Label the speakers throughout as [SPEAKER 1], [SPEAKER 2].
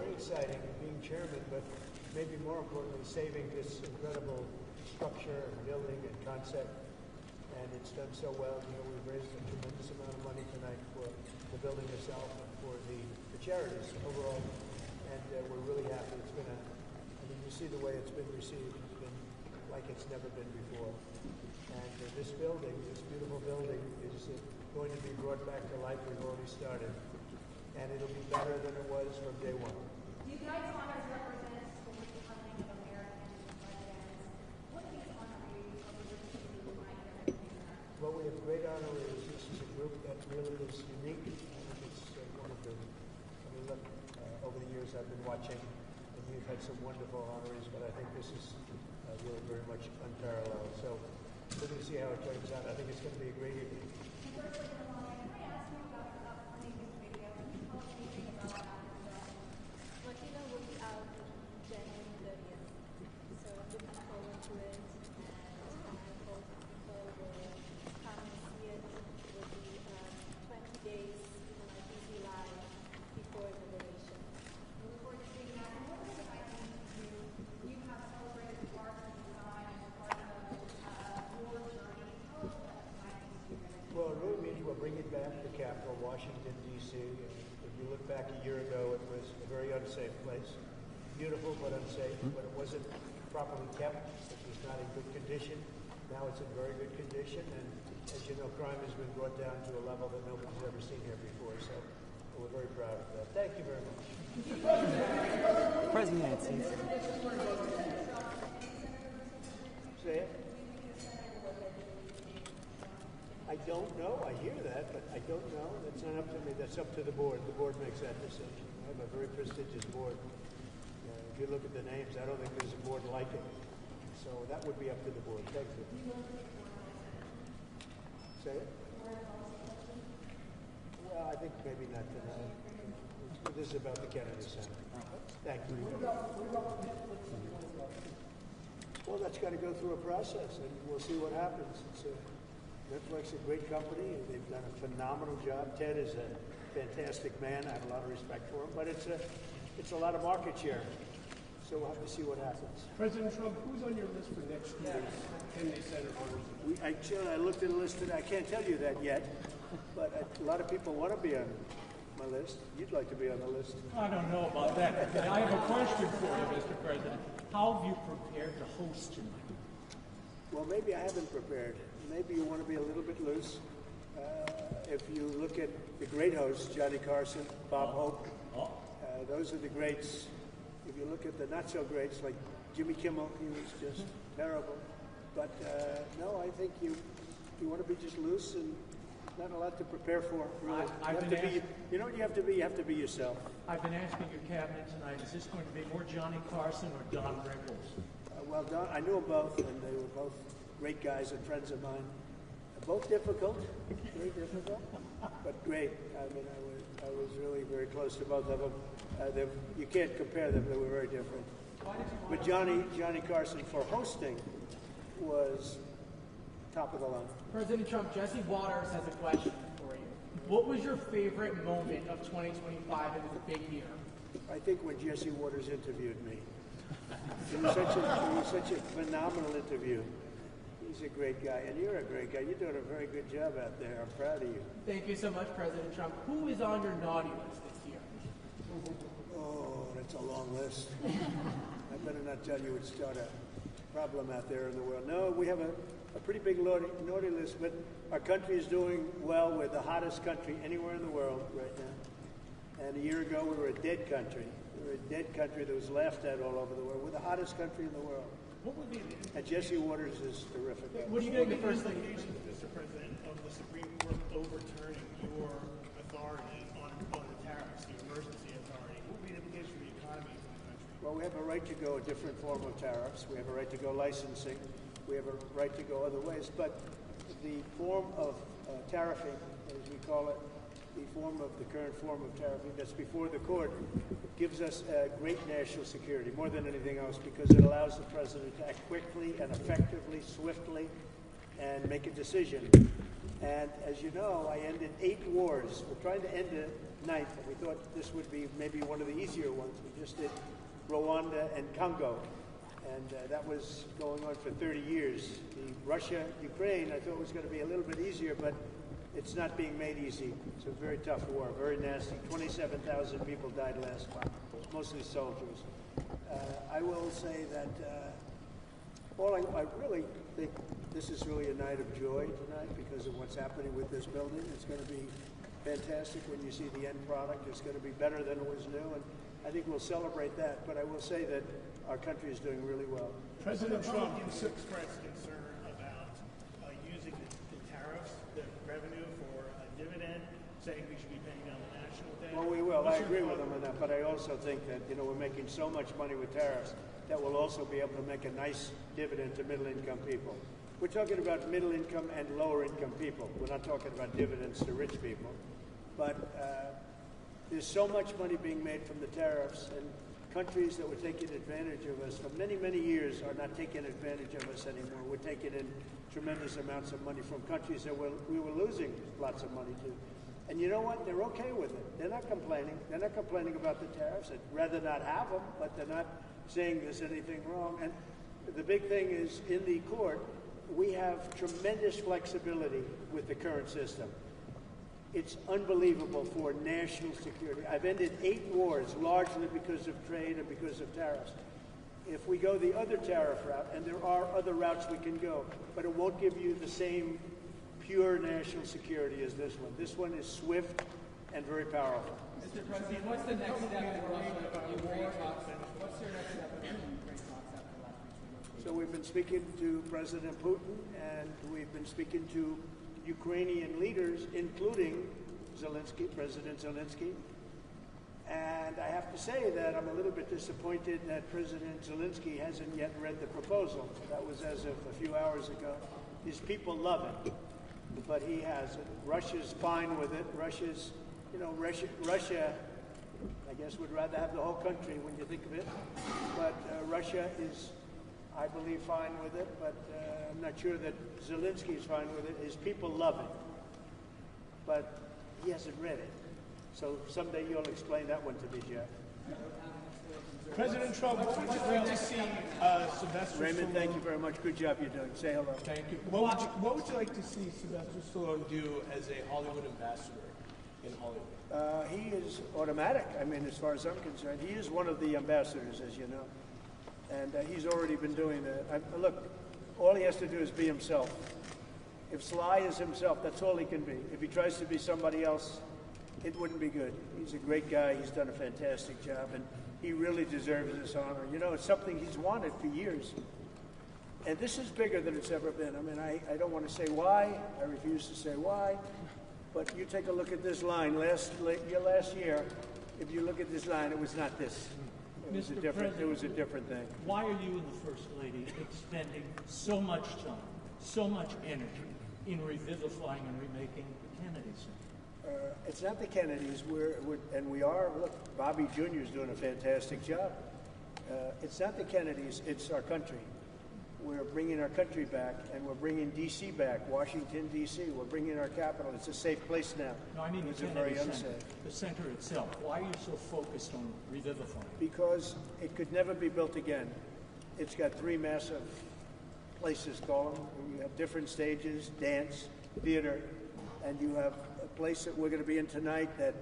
[SPEAKER 1] very exciting being chairman, but maybe more importantly, saving this incredible structure and building and concept. And it's done so well. You know, we've raised a tremendous amount of money tonight for the building itself and for the charities overall. And we're really happy. It's been you see the way it's been received. It's been like it's never been before. And this building, this beautiful building, is going to be brought back to life. We've already started. And it'll be better than it was from day one.
[SPEAKER 2] You guys honors represent the funding of American presidents. What do these honorees
[SPEAKER 1] Well, we have great honorees. This is a group that really is unique. I think it's one of the, look, over the years I've been watching, and you've had some wonderful honorees, but I think this is really very much unparalleled. So we're going to see how it turns out. I think it's going to be a great evening.
[SPEAKER 2] Firstly, Melania, can I ask you about the upcoming video? Can you tell us anything about that?
[SPEAKER 3] Martina will be out January 30th, so I'm looking forward to it, and I hope people will come and see it. It will be 20 days in my busy life before inauguration.
[SPEAKER 2] We look forward to seeing that. And what does it mean to you? You have celebrated the art and design as part of your journey. Tell us what it means to you.
[SPEAKER 1] Well, it really means we're bringing back the capital, Washington, D.C. If you look back a year ago, it was a very unsafe place. Beautiful, but unsafe. But it wasn't properly kept. It was not in good condition. Now it's in very good condition. And as you know, crime has been brought down to a level that nobody's ever seen here before. So we're very proud of that. Thank you very much.
[SPEAKER 4] President Nancy.
[SPEAKER 1] Say it. I don't know. I hear that, but I don't know. That's not up to me. That's up to the board. The board makes that decision. I have a very prestigious board. If you look at the names, I don't think there's a board like it. So that would be up to the board. Thank you. Say it? Well, I think maybe not tonight. This is about the Kennedy Center. Thank you. Well, that's got to go through a process, and we'll see what happens. Netflix is a great company, and they've done a phenomenal job. Ted is a fantastic man. I have a lot of respect for him, but it's a lot of market share. So we'll have to see what happens.
[SPEAKER 5] President Trump, who's on your list for next year's Kennedy Center honors?
[SPEAKER 1] I looked at the list today. I can't tell you that yet, but a lot of people want to be on my list. You'd like to be on the list.
[SPEAKER 5] I don't know about that. I have a question for you, Mr. President. How have you prepared to host tonight?
[SPEAKER 1] Well, maybe I haven't prepared. Maybe you want to be a little bit loose. If you look at the great hosts, Johnny Carson, Bob Hope, those are the greats. If you look at the not-so-greats, like Jimmy Kimmel, he was just terrible. But no, I think you want to be just loose and not a lot to prepare for, really. You know what you have to be? You have to be yourself.
[SPEAKER 5] I've been asking your cabinet tonight, is this going to be more Johnny Carson or Don Rickles?
[SPEAKER 1] Well, Don, I knew them both, and they were both great guys and friends of mine. Both difficult, very difficult, but great. I mean, I was really very close to both of them. You can't compare them; they were very different. But Johnny Carson, for hosting, was top of the line.
[SPEAKER 6] President Trump, Jesse Waters has a question for you. What was your favorite moment of 2025? It was a big year.
[SPEAKER 1] I think when Jesse Waters interviewed me. It was such a phenomenal interview. He's a great guy, and you're a great guy. You're doing a very good job out there. I'm proud of you.
[SPEAKER 6] Thank you so much, President Trump. Who is on your naughty list this year?
[SPEAKER 1] Oh, that's a long list. I better not tell you. It'd start a problem out there in the world. No, we have a pretty big naughty list, but our country is doing well. We're the hottest country anywhere in the world right now. And a year ago, we were a dead country. We were a dead country that was laughed at all over the world. We're the hottest country in the world.
[SPEAKER 5] What would be
[SPEAKER 1] And Jesse Waters is terrific.
[SPEAKER 6] What are you doing the first thing?
[SPEAKER 5] Mr. President, of the Supreme Court overturning your authority on the tariffs, the emergency authority? What would be the implication for the economy of the country?
[SPEAKER 1] Well, we have a right to go a different form of tariffs. We have a right to go licensing. We have a right to go other ways. But the form of tariffing, as we call it, the current form of tariffing that's before the court, gives us great national security, more than anything else, because it allows the president to act quickly and effectively, swiftly, and make a decision And as you know, I ended 8 wars. We're trying to end a 9th, and we thought this would be maybe one of the easier ones. We just did Rwanda and Congo, and that was going on for 30 years. The Russia-Ukraine, I thought was going to be a little bit easier, but it's not being made easy. It's a very tough war, very nasty. 27,000 people died last time, mostly soldiers. I will say that I really think this is really a night of joy tonight because of what's happening with this building. It's going to be fantastic when you see the end product. It's going to be better than it was new, and I think we'll celebrate that. But I will say that our country is doing really well.
[SPEAKER 5] President Trump expressed concern about using the tariffs, the revenue for a dividend, saying we should be paying down the national debt.
[SPEAKER 1] Well, we will. I agree with him on that, but I also think that, we're making so much money with tariffs that we'll also be able to make a nice dividend to middle-income people. We're talking about middle-income and lower-income people. We're not talking about dividends to rich people. But there's so much money being made from the tariffs, and countries that were taking advantage of us for many, many years are not taking advantage of us anymore. We're taking in tremendous amounts of money from countries that we were losing lots of money to. And you know what? They're okay with it. They're not complaining. They're not complaining about the tariffs. They'd rather not have them, but they're not saying there's anything wrong. And the big thing is, in the court, we have tremendous flexibility with the current system. It's unbelievable for national security. I've ended 8 wars, largely because of trade and because of tariffs. If we go the other tariff route, and there are other routes we can go, but it won't give you the same pure national security as this one. This one is swift and very powerful.
[SPEAKER 6] Mr. President, what's the next step in Russia-Ukraine talks? What's your next step in Ukraine talks after the last week's?
[SPEAKER 1] So we've been speaking to President Putin, and we've been speaking to Ukrainian leaders, including Zelensky, President Zelensky. And I have to say that I'm a little bit disappointed that President Zelensky hasn't yet read the proposal. That was as of a few hours ago. His people love it, but he hasn't. Russia's fine with it. Russia, I guess, would rather have the whole country when you think of it. But Russia is, I believe, fine with it, but I'm not sure that Zelensky is fine with it. His people love it, but he hasn't read it. So someday you'll explain that one to me, Jeff.
[SPEAKER 5] President Trump, what would you like to see Sylvester
[SPEAKER 1] Raymond,
[SPEAKER 5] Stallone?
[SPEAKER 1] thank you very much. Good job you're doing. Say hello.
[SPEAKER 4] Thank you. What would you like to see Sylvester Stallone do as a Hollywood ambassador in Hollywood?
[SPEAKER 1] He is automatic. I mean, as far as I'm concerned, he is one of the ambassadors, as you know. And he's already been doing that. Look, all he has to do is be himself. If Sly is himself, that's all he can be. If he tries to be somebody else, it wouldn't be good. He's a great guy. He's done a fantastic job, and he really deserves this honor. It's something he's wanted for years. And this is bigger than it's ever been. I mean, I don't want to say why. I refuse to say why. But you take a look at this line. Last year, if you look at this line, it was not this. It was a different thing.
[SPEAKER 7] Why are you and the First Lady expending so much time, so much energy in revivifying and remaking the Kennedy Center?
[SPEAKER 1] It's not the Kennedys. We are. Look, Bobby Jr. is doing a fantastic job. It's not the Kennedys. It's our country. We're bringing our country back, and we're bringing D.C. back, Washington, D.C. We're bringing our capital. It's a safe place now.
[SPEAKER 7] No, I mean the Kennedy Center, the center itself. Why are you so focused on revivifying?
[SPEAKER 1] Because it could never be built again. It's got 3 massive places, call them. You have different stages, dance, theater, and you have a place that we're going to be in tonight that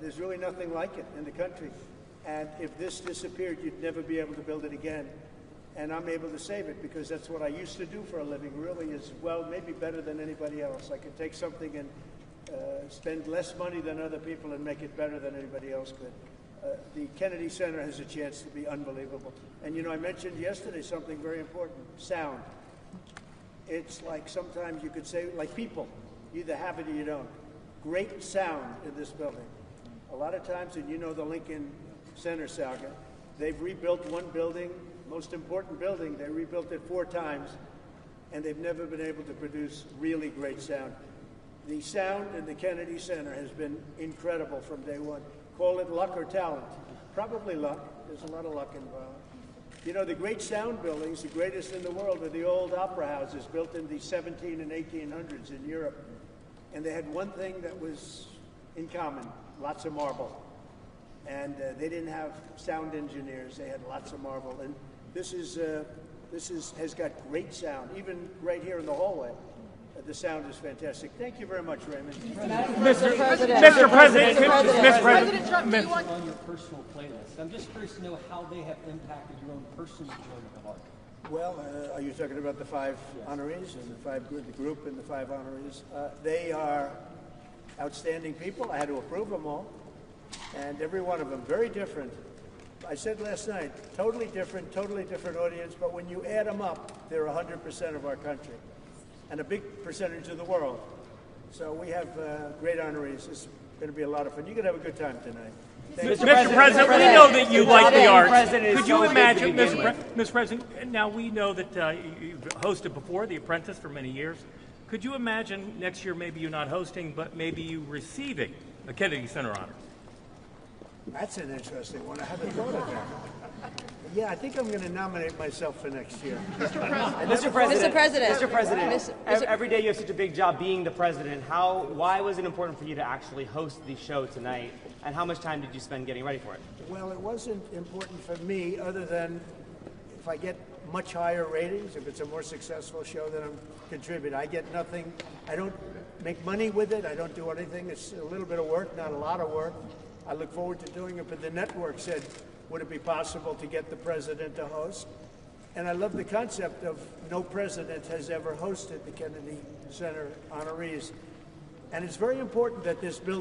[SPEAKER 1] there's really nothing like it in the country. And if this disappeared, you'd never be able to build it again. And I'm able to save it because that's what I used to do for a living, really, is, well, maybe better than anybody else. I could take something and spend less money than other people and make it better than anybody else could. The Kennedy Center has a chance to be unbelievable. And, I mentioned yesterday something very important, sound. It's like sometimes you could say, like people, you either have it or you don't. Great sound in this building. A lot of times, and the Lincoln Center saga, they've rebuilt one building, most important building, they rebuilt it 4 times, and they've never been able to produce really great sound. The sound in the Kennedy Center has been incredible from day one. Call it luck or talent. Probably luck. There's a lot of luck involved. You know, the great sound buildings, the greatest in the world, are the old opera houses built in the 17 and 1800s in Europe. And they had one thing that was in common, lots of marble. And they didn't have sound engineers, they had lots of marble. And this has got great sound, even right here in the hallway. The sound is fantastic. Thank you very much, Raymond.
[SPEAKER 8] Mr. President,
[SPEAKER 9] Trump, on your personal playlist, I'm just curious to know how they have impacted your own personal enjoyment of art.
[SPEAKER 1] Well, are you talking about the 5 honorees and the group and the 5 honorees? They are outstanding people. I had to approve them all, and every one of them very different. I said last night, totally different audience. But when you add them up, they're 100% of our country, and a big percentage of the world. So we have great honorees. It's going to be a lot of fun. You're going to have a good time tonight.
[SPEAKER 8] Mr. President, we know that you like the arts. Could you imagine, Mr. President, now we know that you've hosted before, The Apprentice, for many years. Could you imagine next year maybe you not hosting, but maybe you receiving the Kennedy Center Honor?
[SPEAKER 1] That's an interesting one. I haven't thought of that. Yeah, I think I'm going to nominate myself for next year.
[SPEAKER 10] Mr. President, every day you have such a big job being the president. Why was it important for you to actually host the show tonight, and how much time did you spend getting ready for it?
[SPEAKER 1] Well, it wasn't important for me, other than if I get much higher ratings, if it's a more successful show, then I'm contributing. I get nothing. I don't make money with it. I don't do anything. It's a little bit of work, not a lot of work. I look forward to doing it, but the network said, would it be possible to get the president to host? And I love the concept of no president has ever hosted the Kennedy Center honorees. And it's very important that this bill